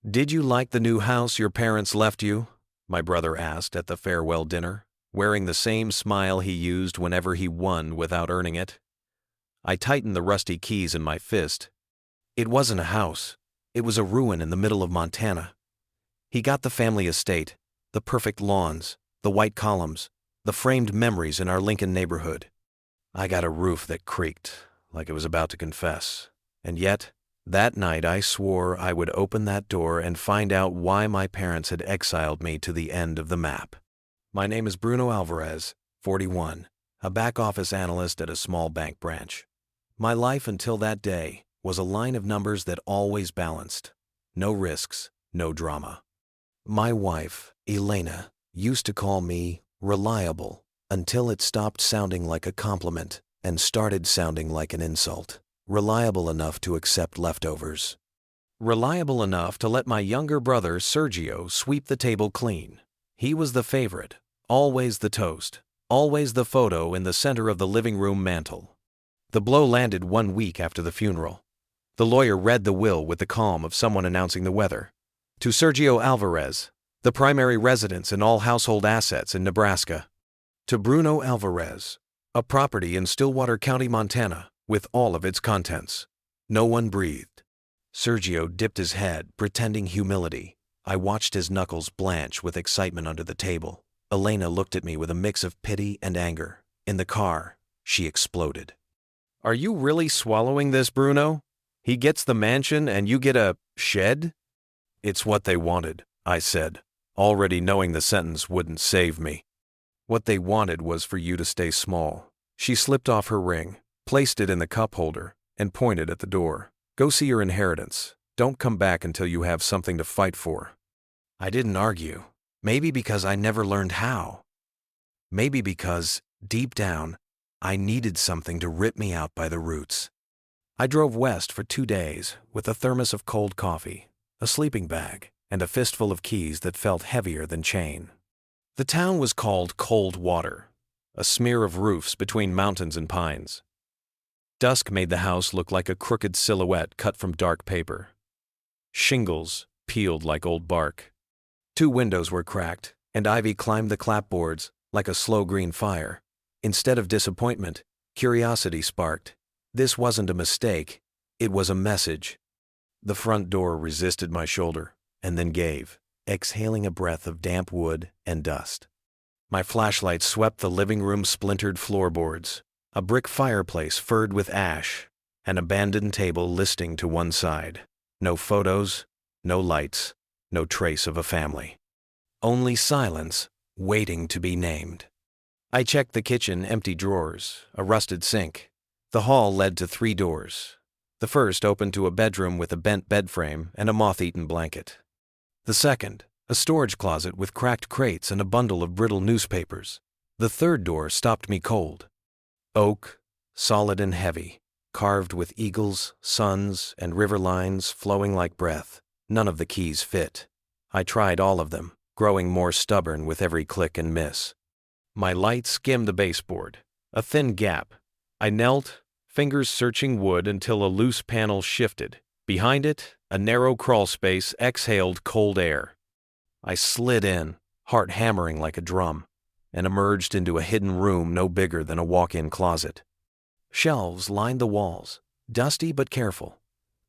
Did you like the new house your parents left you? My brother asked at the farewell dinner, wearing the same smile he used whenever he won without earning it. I tightened the rusty keys in my fist. It wasn't a house. It was a ruin in the middle of Montana. He got the family estate, the perfect lawns, the white columns, the framed memories in our Lincoln neighborhood. I got a roof that creaked like it was about to confess. And yet, that night I swore I would open that door and find out why my parents had exiled me to the end of the map. My name is Bruno Alvarez, 41, a back office analyst at a small bank branch. My life until that day was a line of numbers that always balanced. No risks, no drama. My wife, Elena, used to call me reliable until it stopped sounding like a compliment and started sounding like an insult. Reliable enough to accept leftovers. Reliable enough to let my younger brother, Sergio, sweep the table clean. He was the favorite, always the toast, always the photo in the center of the living room mantel. The blow landed 1 week after the funeral. The lawyer read the will with the calm of someone announcing the weather. To Sergio Alvarez, the primary residence and all household assets in Nebraska. To Bruno Alvarez, a property in Stillwater County, Montana, with all of its contents. No one breathed. Sergio dipped his head, pretending humility. I watched his knuckles blanch with excitement under the table. Elena looked at me with a mix of pity and anger. In the car, she exploded. Are you really swallowing this, Bruno? He gets the mansion and you get a shed? It's what they wanted, I said, already knowing the sentence wouldn't save me. What they wanted was for you to stay small. She slipped off her ring, placed it in the cup holder, and pointed at the door. Go see your inheritance. Don't come back until you have something to fight for. I didn't argue. Maybe because I never learned how. Maybe because, deep down, I needed something to rip me out by the roots. I drove west for 2 days with a thermos of cold coffee, a sleeping bag, and a fistful of keys that felt heavier than chain. The town was called Cold Water, a smear of roofs between mountains and pines. Dusk made the house look like a crooked silhouette cut from dark paper. Shingles peeled like old bark. 2 windows were cracked, and ivy climbed the clapboards like a slow green fire. Instead of disappointment, curiosity sparked. This wasn't a mistake, it was a message. The front door resisted my shoulder, and then gave, exhaling a breath of damp wood and dust. My flashlight swept the living room's splintered floorboards, a brick fireplace furred with ash, an abandoned table listing to one side. No photos, no lights, no trace of a family. Only silence, waiting to be named. I checked the kitchen, empty drawers, a rusted sink. The hall led to 3 doors. The first opened to a bedroom with a bent bed frame and a moth-eaten blanket. The second, a storage closet with cracked crates and a bundle of brittle newspapers. The third door stopped me cold. Oak, solid and heavy, carved with eagles, suns, and river lines flowing like breath. None of the keys fit. I tried all of them, growing more stubborn with every click and miss. My light skimmed the baseboard, a thin gap. I knelt, fingers searching wood until a loose panel shifted. Behind it, a narrow crawl space exhaled cold air. I slid in, heart hammering like a drum, and emerged into a hidden room no bigger than a walk-in closet. Shelves lined the walls, dusty but careful.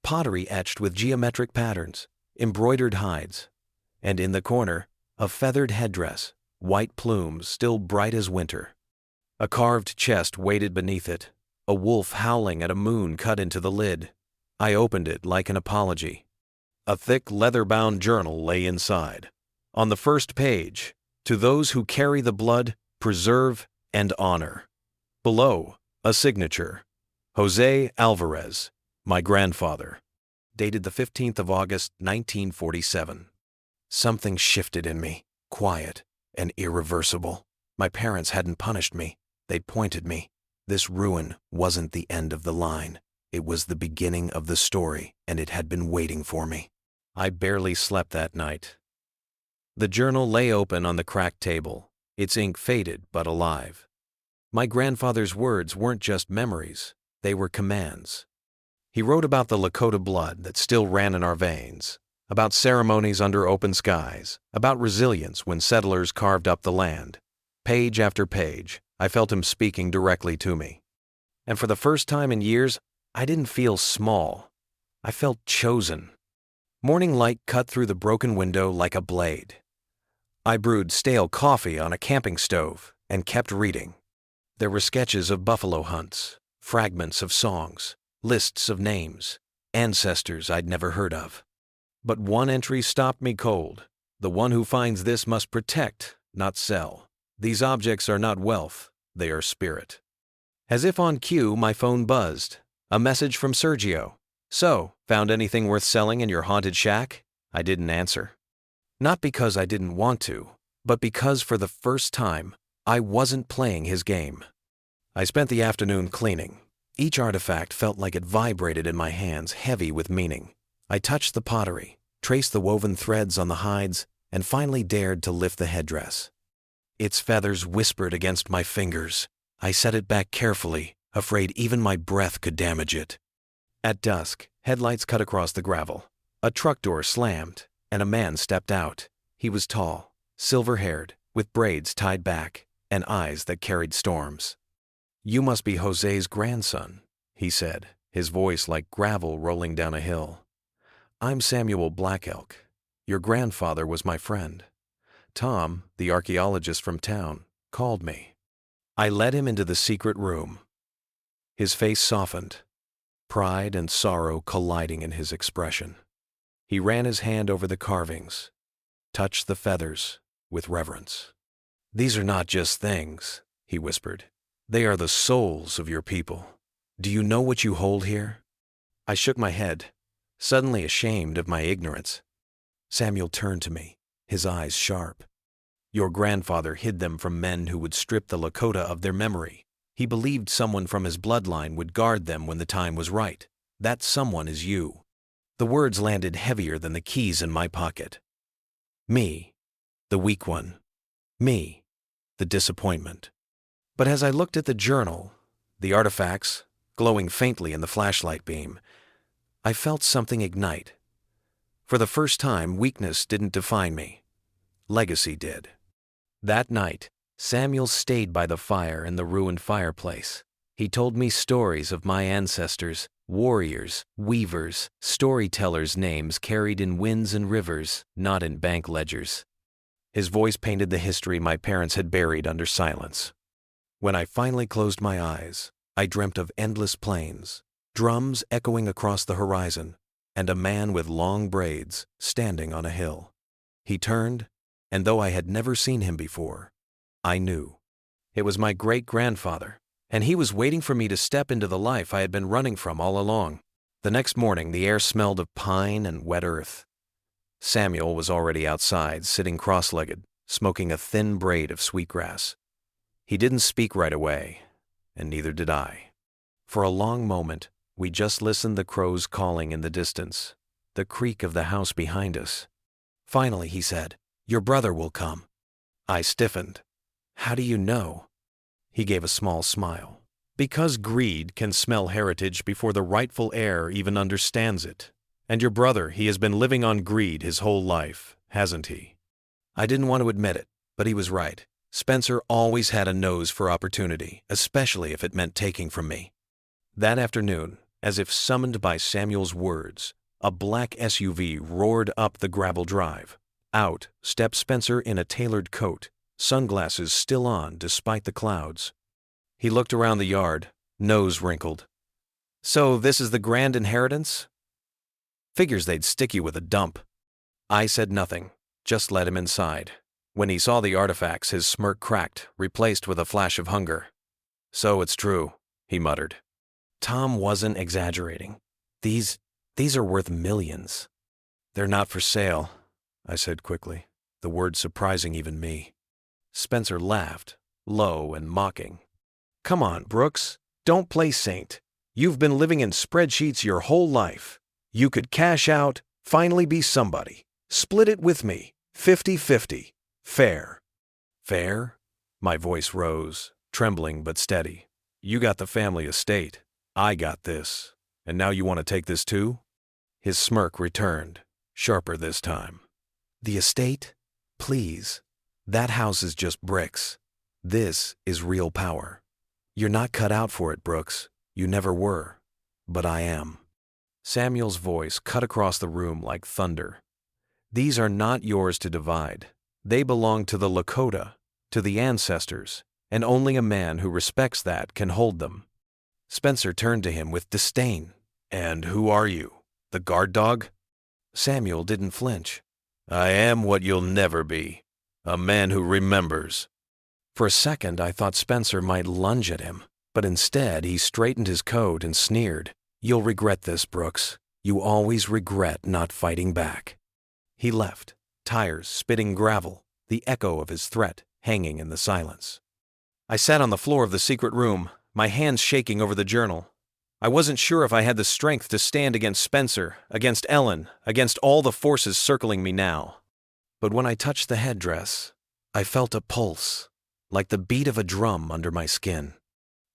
Pottery etched with geometric patterns, embroidered hides. And in the corner, a feathered headdress, white plumes still bright as winter. A carved chest waited beneath it, a wolf howling at a moon cut into the lid. I opened it like an apology. A thick leather-bound journal lay inside. On the first page, to those who carry the blood, preserve, and honor. Below, a signature. Jose Alvarez, my grandfather. Dated the 15th of August, 1947. Something shifted in me, quiet and irreversible. My parents hadn't punished me. They'd pointed me. This ruin wasn't the end of the line. It was the beginning of the story, and it had been waiting for me. I barely slept that night. The journal lay open on the cracked table, its ink faded but alive. My grandfather's words weren't just memories, they were commands. He wrote about the Lakota blood that still ran in our veins, about ceremonies under open skies, about resilience when settlers carved up the land. Page after page, I felt him speaking directly to me. And for the first time in years, I didn't feel small. I felt chosen. Morning light cut through the broken window like a blade. I brewed stale coffee on a camping stove and kept reading. There were sketches of buffalo hunts, fragments of songs, lists of names, ancestors I'd never heard of. But one entry stopped me cold. The one who finds this must protect, not sell. These objects are not wealth, they are spirit. As if on cue, my phone buzzed. A message from Sergio. So, found anything worth selling in your haunted shack? I didn't answer. Not because I didn't want to, but because for the first time, I wasn't playing his game. I spent the afternoon cleaning. Each artifact felt like it vibrated in my hands, heavy with meaning. I touched the pottery, traced the woven threads on the hides, and finally dared to lift the headdress. Its feathers whispered against my fingers. I set it back carefully, afraid even my breath could damage it. At dusk, headlights cut across the gravel. A truck door slammed, and a man stepped out. He was tall, silver-haired, with braids tied back, and eyes that carried storms. "You must be Jose's grandson," he said, his voice like gravel rolling down a hill. "I'm Samuel Black Elk. Your grandfather was my friend. Tom, the archaeologist from town, called me." I led him into the secret room. His face softened, pride and sorrow colliding in his expression. He ran his hand over the carvings, touched the feathers with reverence. "These are not just things," he whispered. "They are the souls of your people. Do you know what you hold here?" I shook my head, suddenly ashamed of my ignorance. Samuel turned to me, his eyes sharp. "Your grandfather hid them from men who would strip the Lakota of their memory. He believed someone from his bloodline would guard them when the time was right. That someone is you." The words landed heavier than the keys in my pocket. Me, the weak one. Me, the disappointment. But as I looked at the journal, the artifacts, glowing faintly in the flashlight beam, I felt something ignite. For the first time, weakness didn't define me. Legacy did. That night, Samuel stayed by the fire in the ruined fireplace. He told me stories of my ancestors, warriors, weavers, storytellers' names carried in winds and rivers, not in bank ledgers. His voice painted the history my parents had buried under silence. When I finally closed my eyes, I dreamt of endless plains, drums echoing across the horizon, and a man with long braids standing on a hill. He turned, and though I had never seen him before, I knew. It was my great-grandfather, and he was waiting for me to step into the life I had been running from all along. The next morning, the air smelled of pine and wet earth. Samuel was already outside, sitting cross-legged, smoking a thin braid of sweetgrass. He didn't speak right away, and neither did I. For a long moment, we just listened the crows calling in the distance, the creak of the house behind us. Finally, he said, "Your brother will come." I stiffened. "How do you know?" He gave a small smile. "Because greed can smell heritage before the rightful heir even understands it. And your brother, he has been living on greed his whole life, hasn't he?" I didn't want to admit it, but he was right. Spencer always had a nose for opportunity, especially if it meant taking from me. That afternoon, as if summoned by Samuel's words, a black SUV roared up the gravel drive. Out stepped Spencer in a tailored coat, sunglasses still on despite the clouds. He looked around the yard, nose wrinkled. "So this is the grand inheritance?" "Figures they'd stick you with a dump." I said nothing, just let him inside. When he saw the artifacts, his smirk cracked, replaced with a flash of hunger. "So it's true," he muttered. Tom wasn't exaggerating. These are worth millions." "They're not for sale," I said quickly, the word surprising even me. Spencer laughed, low and mocking. "Come on, Brooks, don't play saint. You've been living in spreadsheets your whole life. You could cash out, finally be somebody. Split it with me, 50-50. Fair." "Fair?" My voice rose, trembling but steady. "You got the family estate. I got this. And now you want to take this too?" His smirk returned. sharper this time. The estate? Please. That house is just bricks. This is real power. You're not cut out for it, Brooks. You never were. But I am. Samuel's voice cut across the room like thunder. These are not yours to divide. They belong to the Lakota, to the ancestors, and only a man who respects that can hold them. Spencer turned to him with disdain. And who are you? The guard dog? Samuel didn't flinch. I am what you'll never be. A man who remembers. For a second, I thought Spencer might lunge at him, but instead he straightened his coat and sneered. You'll regret this, Brooks. You always regret not fighting back. He left, tires spitting gravel, the echo of his threat hanging in the silence. I sat on the floor of the secret room, my hands shaking over the journal. I wasn't sure if I had the strength to stand against Spencer, against Ellen, against all the forces circling me now. But when I touched the headdress, I felt a pulse, like the beat of a drum under my skin.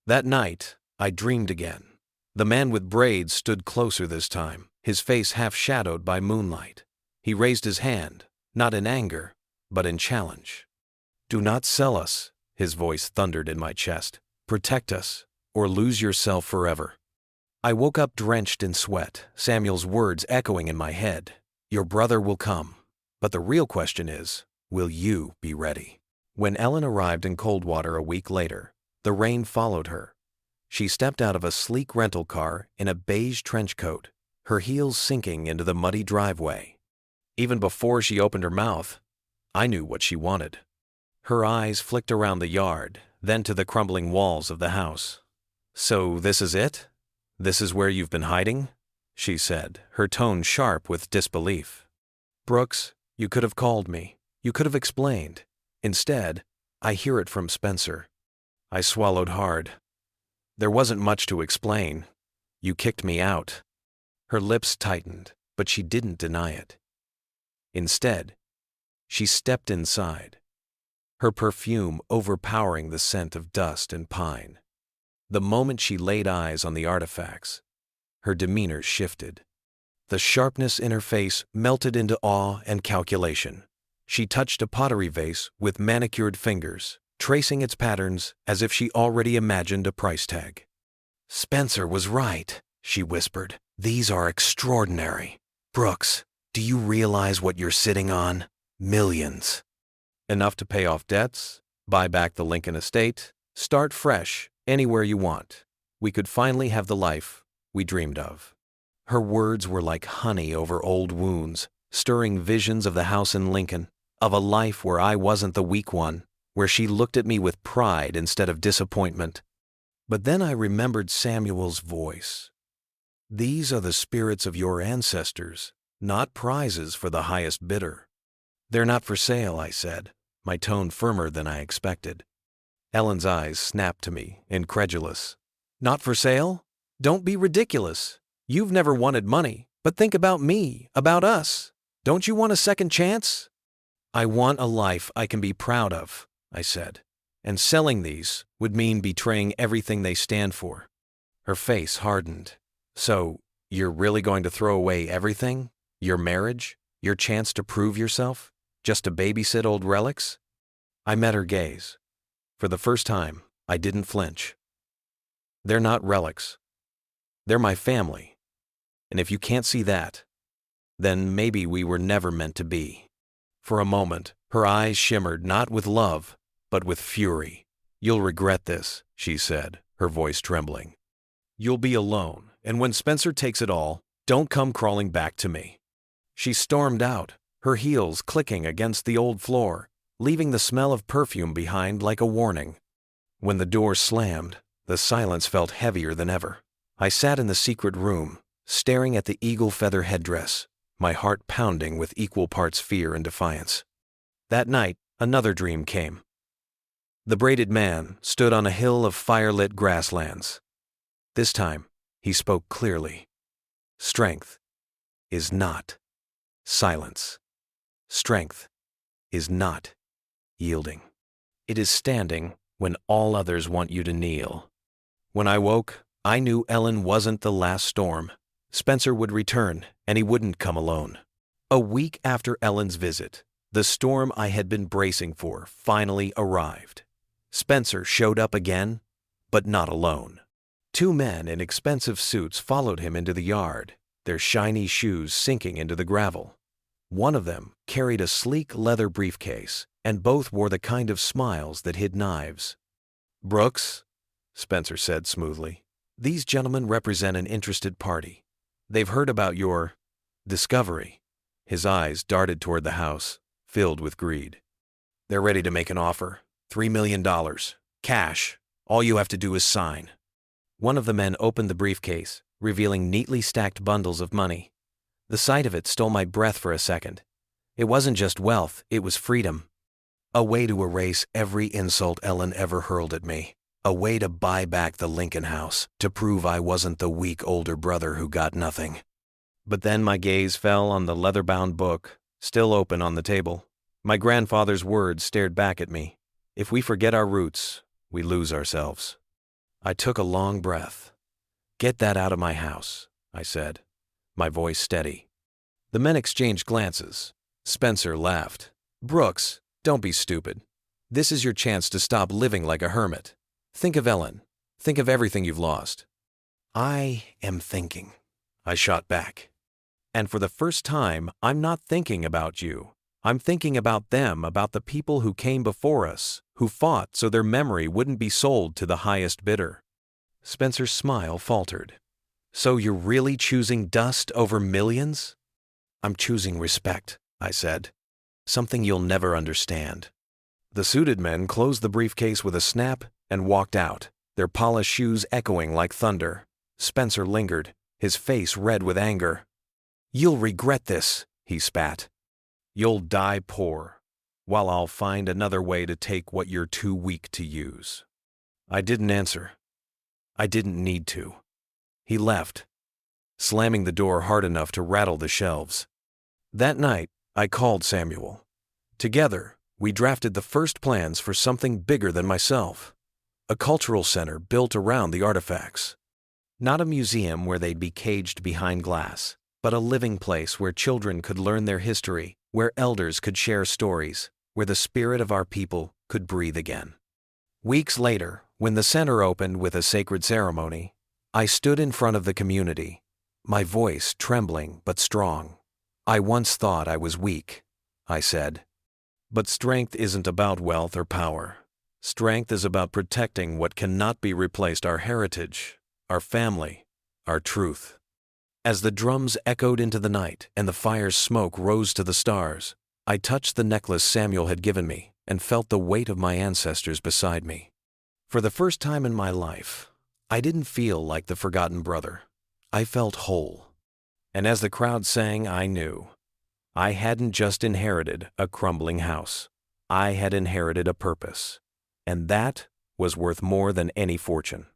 That night, I dreamed again. The man with braids stood closer this time, his face half shadowed by moonlight. He raised his hand, not in anger, but in challenge. Do not sell us, his voice thundered in my chest. Protect us, or lose yourself forever. I woke up drenched in sweat, Samuel's words echoing in my head. Your brother will come. But the real question is, will you be ready? When Ellen arrived in Coldwater a week later, the rain followed her. She stepped out of a sleek rental car in a beige trench coat, her heels sinking into the muddy driveway. Even before she opened her mouth, I knew what she wanted. Her eyes flicked around the yard, then to the crumbling walls of the house. So this is it? This is where you've been hiding? She said, her tone sharp with disbelief. Brooks, you could have called me. You could have explained. Instead, I hear it from Spencer. I swallowed hard. There wasn't much to explain. You kicked me out. Her lips tightened, but she didn't deny it. Instead, she stepped inside, her perfume overpowering the scent of dust and pine. The moment she laid eyes on the artifacts, her demeanor shifted. The sharpness in her face melted into awe and calculation. She touched a pottery vase with manicured fingers, tracing its patterns as if she already imagined a price tag. Spencer was right, she whispered. These are extraordinary. Brooks, do you realize what you're sitting on? Millions. Enough to pay off debts, buy back the Lincoln estate, start fresh anywhere you want. We could finally have the life we dreamed of. Her words were like honey over old wounds, stirring visions of the house in Lincoln, of a life where I wasn't the weak one, where she looked at me with pride instead of disappointment. But then I remembered Samuel's voice. These are the spirits of your ancestors, not prizes for the highest bidder. They're not for sale, I said, my tone firmer than I expected. Ellen's eyes snapped to me, incredulous. Not for sale? Don't be ridiculous. You've never wanted money, but think about me, about us. Don't you want a second chance? I want a life I can be proud of, I said, and selling these would mean betraying everything they stand for. Her face hardened. So, you're really going to throw away everything? Your marriage? Your chance to prove yourself? Just to babysit old relics? I met her gaze. For the first time, I didn't flinch. They're not relics. They're my family. And if you can't see that, then maybe we were never meant to be. For a moment, her eyes shimmered not with love, but with fury. You'll regret this, she said, her voice trembling. You'll be alone, and when Spencer takes it all, don't come crawling back to me. She stormed out, her heels clicking against the old floor, leaving the smell of perfume behind like a warning. When the door slammed, the silence felt heavier than ever. I sat in the secret room, staring at the eagle feather headdress, my heart pounding with equal parts fear and defiance. That night, another dream came. The braided man stood on a hill of fire-lit grasslands. This time, he spoke clearly. Strength is not silence. Strength is not yielding. It is standing when all others want you to kneel. When I woke, I knew Ellen wasn't the last storm. Spencer would return, and he wouldn't come alone. A week after Ellen's visit, the storm I had been bracing for finally arrived. Spencer showed up again, but not alone. Two men in expensive suits followed him into the yard, their shiny shoes sinking into the gravel. One of them carried a sleek leather briefcase, and both wore the kind of smiles that hid knives. "Brooks," Spencer said smoothly, "these gentlemen represent an interested party. They've heard about your discovery." His eyes darted toward the house, filled with greed. "They're ready to make an offer. $3 million. Cash. All you have to do is sign." One of the men opened the briefcase, revealing neatly stacked bundles of money. The sight of it stole my breath for a second. It wasn't just wealth, it was freedom. A way to erase every insult Ellen ever hurled at me. A way to buy back the Lincoln House, to prove I wasn't the weak older brother who got nothing. But then my gaze fell on the leather-bound book, still open on the table. My grandfather's words stared back at me. "If we forget our roots, we lose ourselves." I took a long breath. "Get that out of my house," I said, my voice steady. The men exchanged glances. Spencer laughed. "Brooks, don't be stupid. This is your chance to stop living like a hermit. Think of Ellen. Think of everything you've lost." "I am thinking," I shot back. "And for the first time, I'm not thinking about you. I'm thinking about them, about the people who came before us, who fought so their memory wouldn't be sold to the highest bidder." Spencer's smile faltered. "So you're really choosing dust over millions?" "I'm choosing respect," I said. "Something you'll never understand." The suited men closed the briefcase with a snap and walked out, their polished shoes echoing like thunder. Spencer lingered, his face red with anger. "You'll regret this," he spat. "You'll die poor, while I'll find another way to take what you're too weak to use." I didn't answer. I didn't need to. He left, slamming the door hard enough to rattle the shelves. That night, I called Samuel. Together, we drafted the first plans for something bigger than myself. A cultural center built around the artifacts. Not a museum where they'd be caged behind glass, but a living place where children could learn their history, where elders could share stories, where the spirit of our people could breathe again. Weeks later, when the center opened with a sacred ceremony, I stood in front of the community, my voice trembling but strong. "I once thought I was weak," I said. "But strength isn't about wealth or power. Strength is about protecting what cannot be replaced: our heritage, our family, our truth." As the drums echoed into the night and the fire's smoke rose to the stars, I touched the necklace Samuel had given me and felt the weight of my ancestors beside me. For the first time in my life, I didn't feel like the forgotten brother. I felt whole. And as the crowd sang, I knew I hadn't just inherited a crumbling house. I had inherited a purpose. And that was worth more than any fortune.